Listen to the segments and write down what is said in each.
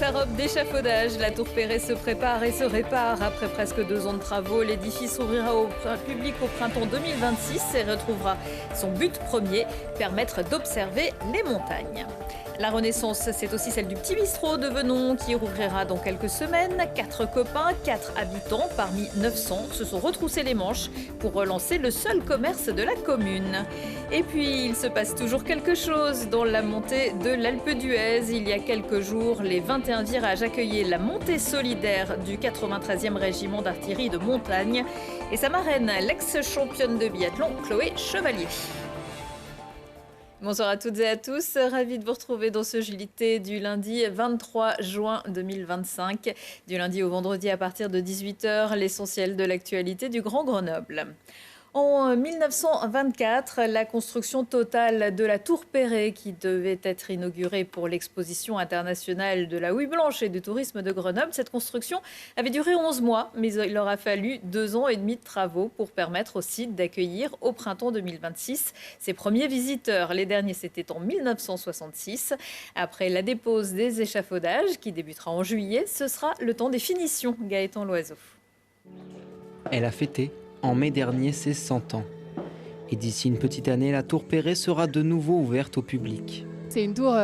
sa robe d'échafaudage, la tour Perret se prépare et se répare. Après presque 2 ans de travaux, l'édifice ouvrira au public au printemps 2026 et retrouvera son but premier, permettre d'observer les montagnes. La Renaissance, c'est aussi celle du petit bistrot de Venon qui rouvrira dans quelques semaines. 4 copains, 4 habitants parmi 900 se sont retroussés les manches pour relancer le seul commerce de la commune. Et puis, il se passe toujours quelque chose dans la montée de l'Alpe d'Huez. Il y a quelques jours, les 21 virages accueillaient la montée solidaire du 93e régiment d'artillerie de montagne. Et sa marraine, l'ex-championne de biathlon, Chloé Chevalier. Bonsoir à toutes et à tous, ravi de vous retrouver dans ce JT du lundi 23 juin 2025. Du lundi au vendredi à partir de 18h, l'essentiel de l'actualité du Grand Grenoble. En 1924, la construction totale de la tour Perret, qui devait être inaugurée pour l'exposition internationale de la houille blanche et du tourisme de Grenoble, cette construction avait duré 11 mois, mais il aura fallu 2 ans et demi de travaux pour permettre au site d'accueillir au printemps 2026 ses premiers visiteurs. Les derniers, c'était en 1966. Après la dépose des échafaudages, qui débutera en juillet, ce sera le temps des finitions. Gaëtan Loiseau. Elle a fêté en mai dernier ses 100 ans. Et d'ici une petite année, la tour Perret sera de nouveau ouverte au public. C'est une tour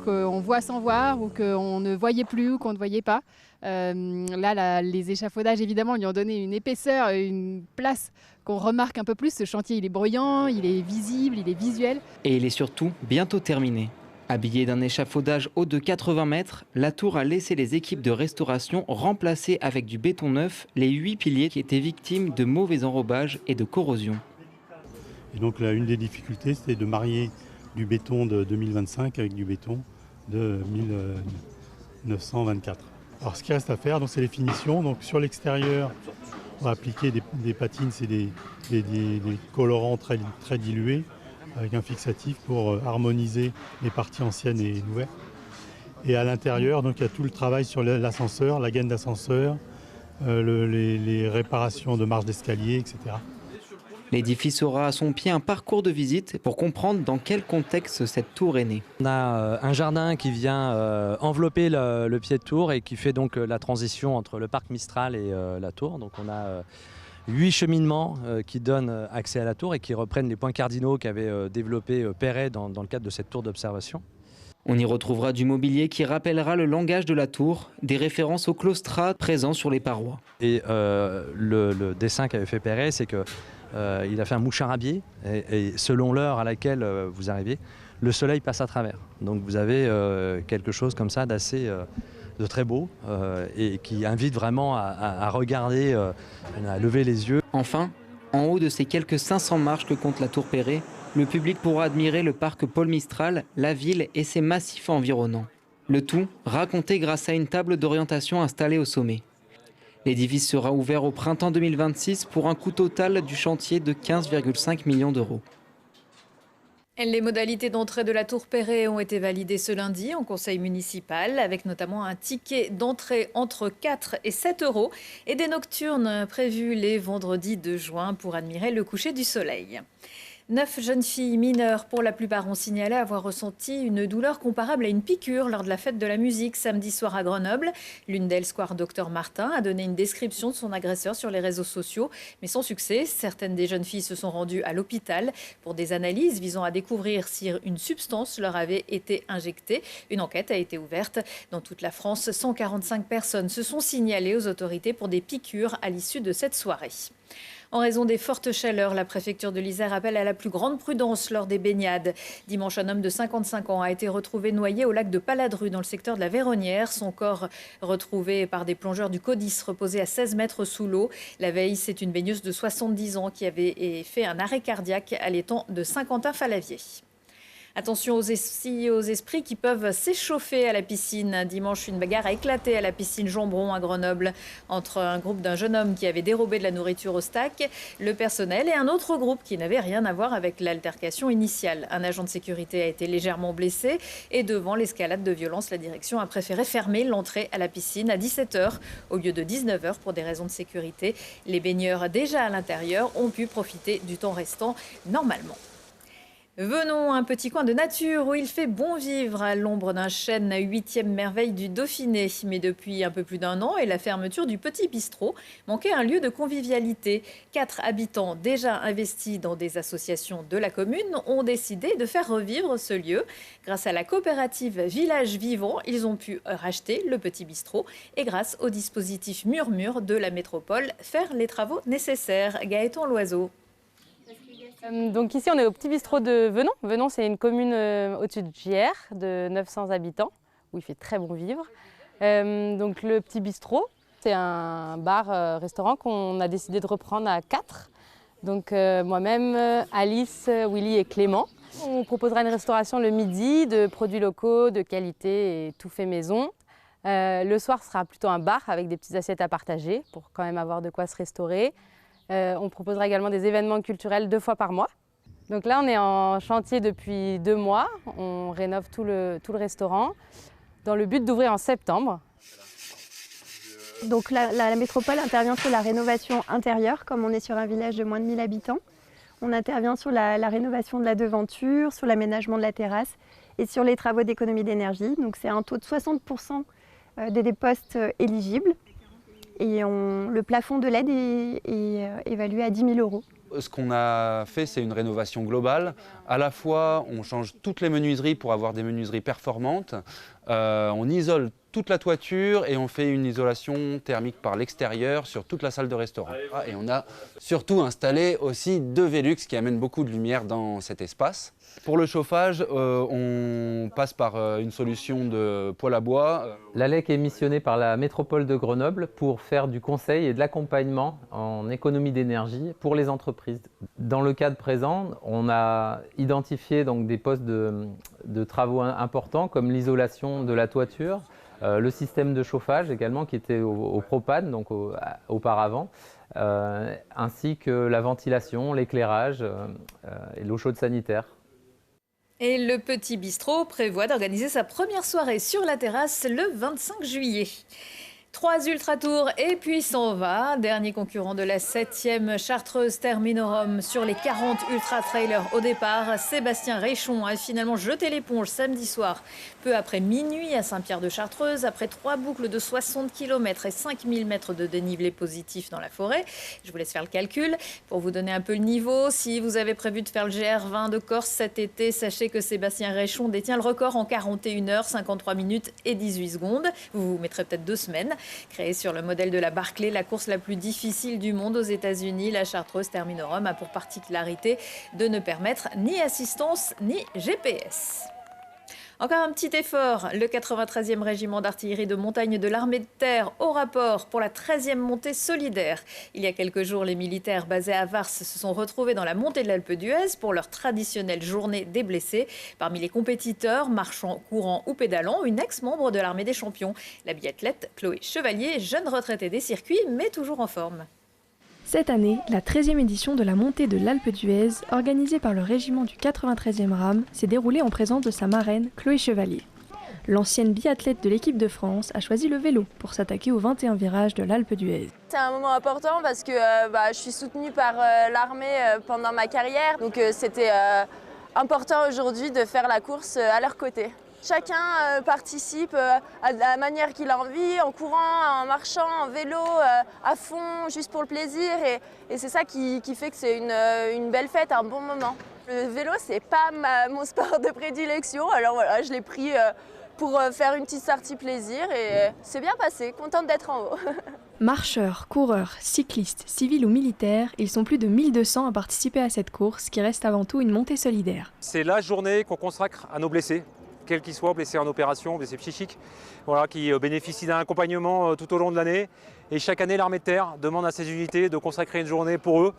qu'on voit sans voir ou qu'on ne voyait plus ou qu'on ne voyait pas. Les échafaudages, évidemment, lui ont donné une épaisseur, une place qu'on remarque un peu plus. Ce chantier, il est bruyant, il est visible, il est visuel. Et il est surtout bientôt terminé. Habillée d'un échafaudage haut de 80 mètres, la tour a laissé les équipes de restauration remplacer avec du béton neuf les 8 piliers qui étaient victimes de mauvais enrobages et de corrosion. Et donc là, une des difficultés, c'était de marier du béton de 2025 avec du béton de 1924. Alors ce qui reste à faire, c'est les finitions. Donc sur l'extérieur, on va appliquer des patines, c'est des colorants très dilués, avec un fixatif pour harmoniser les parties anciennes et nouvelles. Et à l'intérieur, donc, il y a tout le travail sur l'ascenseur, la gaine d'ascenseur, les réparations de marches d'escalier, etc. L'édifice aura à son pied un parcours de visite pour comprendre dans quel contexte cette tour est née. On a un jardin qui vient envelopper le pied de tour et qui fait donc la transition entre le parc Mistral et la tour. Donc on a 8 cheminements qui donnent accès à la tour et qui reprennent les points cardinaux qu'avait développé Perret dans le cadre de cette tour d'observation. On y retrouvera du mobilier qui rappellera le langage de la tour, des références aux claustras présents sur les parois. Et le dessin qu'avait fait Perret, c'est qu'il a fait un mouchard à biais et selon l'heure à laquelle vous arrivez, le soleil passe à travers. Donc vous avez quelque chose comme ça d'assez... de très beau et qui invite vraiment à regarder, à lever les yeux. Enfin, en haut de ces quelques 500 marches que compte la tour Perret, le public pourra admirer le parc Paul Mistral, la ville et ses massifs environnants. Le tout raconté grâce à une table d'orientation installée au sommet. L'édifice sera ouvert au printemps 2026 pour un coût total du chantier de 15,5 millions d'euros. Les modalités d'entrée de la tour Perret ont été validées ce lundi en conseil municipal, avec notamment un ticket d'entrée entre 4 et 7 euros et des nocturnes prévues les vendredis 2 juin pour admirer le coucher du soleil. 9 jeunes filles mineures, pour la plupart, ont signalé avoir ressenti une douleur comparable à une piqûre lors de la fête de la musique samedi soir à Grenoble. L'une d'elles, Square Docteur Martin, a donné une description de son agresseur sur les réseaux sociaux, mais sans succès. Certaines des jeunes filles se sont rendues à l'hôpital pour des analyses visant à découvrir si une substance leur avait été injectée. Une enquête a été ouverte. Dans toute la France, 145 personnes se sont signalées aux autorités pour des piqûres à l'issue de cette soirée. En raison des fortes chaleurs, la préfecture de l'Isère appelle à la plus grande prudence lors des baignades. Dimanche, un homme de 55 ans a été retrouvé noyé au lac de Paladru dans le secteur de la Véronnière. Son corps retrouvé par des plongeurs du CODIS reposé à 16 mètres sous l'eau. La veille, c'est une baigneuse de 70 ans qui avait fait un arrêt cardiaque à l'étang de Saint-Quentin-Falavier. Attention aux esprits qui peuvent s'échauffer à la piscine. Dimanche, une bagarre a éclaté à la piscine Jambron à Grenoble entre un groupe d'un jeune homme qui avait dérobé de la nourriture au stack, le personnel et un autre groupe qui n'avait rien à voir avec l'altercation initiale. Un agent de sécurité a été légèrement blessé et devant l'escalade de violence, la direction a préféré fermer l'entrée à la piscine à 17h au lieu de 19h pour des raisons de sécurité. Les baigneurs déjà à l'intérieur ont pu profiter du temps restant normalement. Venons à un petit coin de nature où il fait bon vivre à l'ombre d'un chêne, 8e merveille du Dauphiné. Mais depuis un peu plus d'un an et la fermeture du Petit Bistrot, manquait un lieu de convivialité. 4 habitants déjà investis dans des associations de la commune ont décidé de faire revivre ce lieu. Grâce à la coopérative Village Vivant, ils ont pu racheter le Petit Bistrot et grâce au dispositif Murmure de la métropole, faire les travaux nécessaires. Gaëtan Loiseau. Donc ici on est au Petit Bistrot de Venon. Venon c'est une commune au-dessus de Gières de 900 habitants où il fait très bon vivre. Donc le Petit Bistrot c'est un bar-restaurant qu'on a décidé de reprendre à 4. Donc moi-même, Alice, Willy et Clément. On proposera une restauration le midi de produits locaux, de qualité et tout fait maison. Le soir sera plutôt un bar avec des petites assiettes à partager pour quand même avoir de quoi se restaurer. On proposera également des événements culturels 2 fois par mois. Donc là, on est en chantier depuis 2 mois. On rénove tout le restaurant dans le but d'ouvrir en septembre. Donc la métropole intervient sur la rénovation intérieure, comme on est sur un village de moins de 1000 habitants. On intervient sur la rénovation de la devanture, sur l'aménagement de la terrasse et sur les travaux d'économie d'énergie. Donc c'est un taux de 60% des postes éligibles. Et le plafond de l'aide est évalué à 10 000 €. Ce qu'on a fait, c'est une rénovation globale. À la fois, on change toutes les menuiseries pour avoir des menuiseries performantes. On isole toute la toiture et on fait une isolation thermique par l'extérieur sur toute la salle de restaurant. Et on a surtout installé aussi 2 Velux qui amènent beaucoup de lumière dans cet espace. Pour le chauffage, on passe par une solution de poêle à bois. L'ALEC est missionné par la métropole de Grenoble pour faire du conseil et de l'accompagnement en économie d'énergie pour les entreprises. Dans le cadre présent, on a identifié donc des postes de travaux importants comme l'isolation de la toiture, le système de chauffage également qui était au propane donc auparavant, ainsi que la ventilation, l'éclairage et l'eau chaude sanitaire. Et le Petit Bistrot prévoit d'organiser sa première soirée sur la terrasse le 25 juillet. 3 ultra-tours et puis s'en va. Dernier concurrent de la 7e Chartreuse Terminorum sur les 40 ultra-trailers au départ. Sébastien Réchon a finalement jeté l'éponge samedi soir, peu après minuit à Saint-Pierre-de-Chartreuse, après 3 boucles de 60 km et 5000 mètres de dénivelé positif dans la forêt. Je vous laisse faire le calcul. Pour vous donner un peu le niveau, si vous avez prévu de faire le GR20 de Corse cet été, sachez que Sébastien Réchon détient le record en 41 heures, 53 minutes et 18 secondes. Vous vous mettrez peut-être 2 semaines. Créée sur le modèle de la Barclay, la course la plus difficile du monde aux États-Unis, la Chartreuse Terminorum a pour particularité de ne permettre ni assistance ni GPS. Encore un petit effort, le 93e régiment d'artillerie de montagne de l'armée de terre au rapport pour la 13e montée solidaire. Il y a quelques jours, les militaires basés à Vars se sont retrouvés dans la montée de l'Alpe d'Huez pour leur traditionnelle journée des blessés. Parmi les compétiteurs, marchant, courant ou pédalant, une ex-membre de l'armée des champions, la biathlète Chloé Chevalier, jeune retraitée des circuits mais toujours en forme. Cette année, la 13e édition de la montée de l'Alpe d'Huez, organisée par le régiment du 93e RAM, s'est déroulée en présence de sa marraine, Chloé Chevalier. L'ancienne biathlète de l'équipe de France a choisi le vélo pour s'attaquer aux 21 virages de l'Alpe d'Huez. C'est un moment important parce que je suis soutenue par l'armée pendant ma carrière, donc c'était important aujourd'hui de faire la course à leur côté. Chacun participe à la manière qu'il a envie, en courant, en marchant, en vélo, à fond, juste pour le plaisir. Et c'est ça qui fait que c'est une belle fête, un bon moment. Le vélo, c'est pas mon sport de prédilection, alors voilà, je l'ai pris pour faire une petite sortie plaisir et c'est bien passé, contente d'être en haut. Marcheurs, coureurs, cyclistes, civils ou militaires, ils sont plus de 1200 à participer à cette course qui reste avant tout une montée solidaire. C'est la journée qu'on consacre à nos blessés, quels qu'ils soient, blessés en opération, blessés psychiques, voilà, qui bénéficient d'un accompagnement tout au long de l'année. Et chaque année, l'armée de terre demande à ses unités de consacrer une journée pour eux.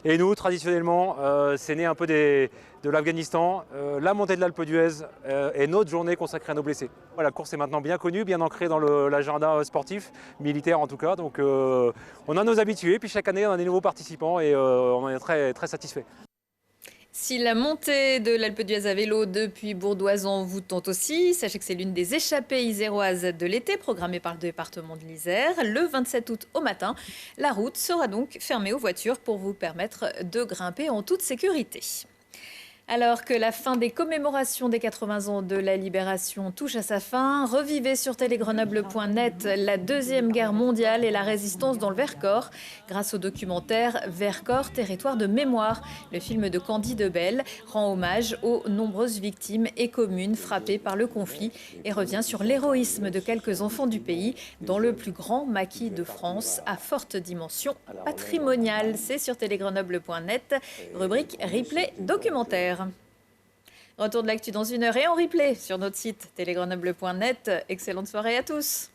Et nous, traditionnellement, c'est né un peu de l'Afghanistan. La montée de l'Alpe d'Huez est notre journée consacrée à nos blessés. La course est maintenant bien connue, bien ancrée dans l'agenda sportif, militaire en tout cas. Donc on a nos habitués, puis chaque année, on a des nouveaux participants et on en est très, très satisfaits. Si la montée de l'Alpe d'Huez à vélo depuis Bourdoisan vous tente aussi, sachez que c'est l'une des échappées iséroises de l'été programmée par le département de l'Isère. Le 27 août au matin, la route sera donc fermée aux voitures pour vous permettre de grimper en toute sécurité. Alors que la fin des commémorations des 80 ans de la Libération touche à sa fin, revivez sur télégrenoble.net la Deuxième Guerre mondiale et la résistance dans le Vercors grâce au documentaire Vercors, territoire de mémoire. Le film de Candy Debelle rend hommage aux nombreuses victimes et communes frappées par le conflit et revient sur l'héroïsme de quelques enfants du pays dans le plus grand maquis de France à forte dimension patrimoniale. C'est sur télégrenoble.net, rubrique replay documentaire. Retour de l'actu dans 1 heure et en replay sur notre site télégrenoble.net. Excellente soirée à tous.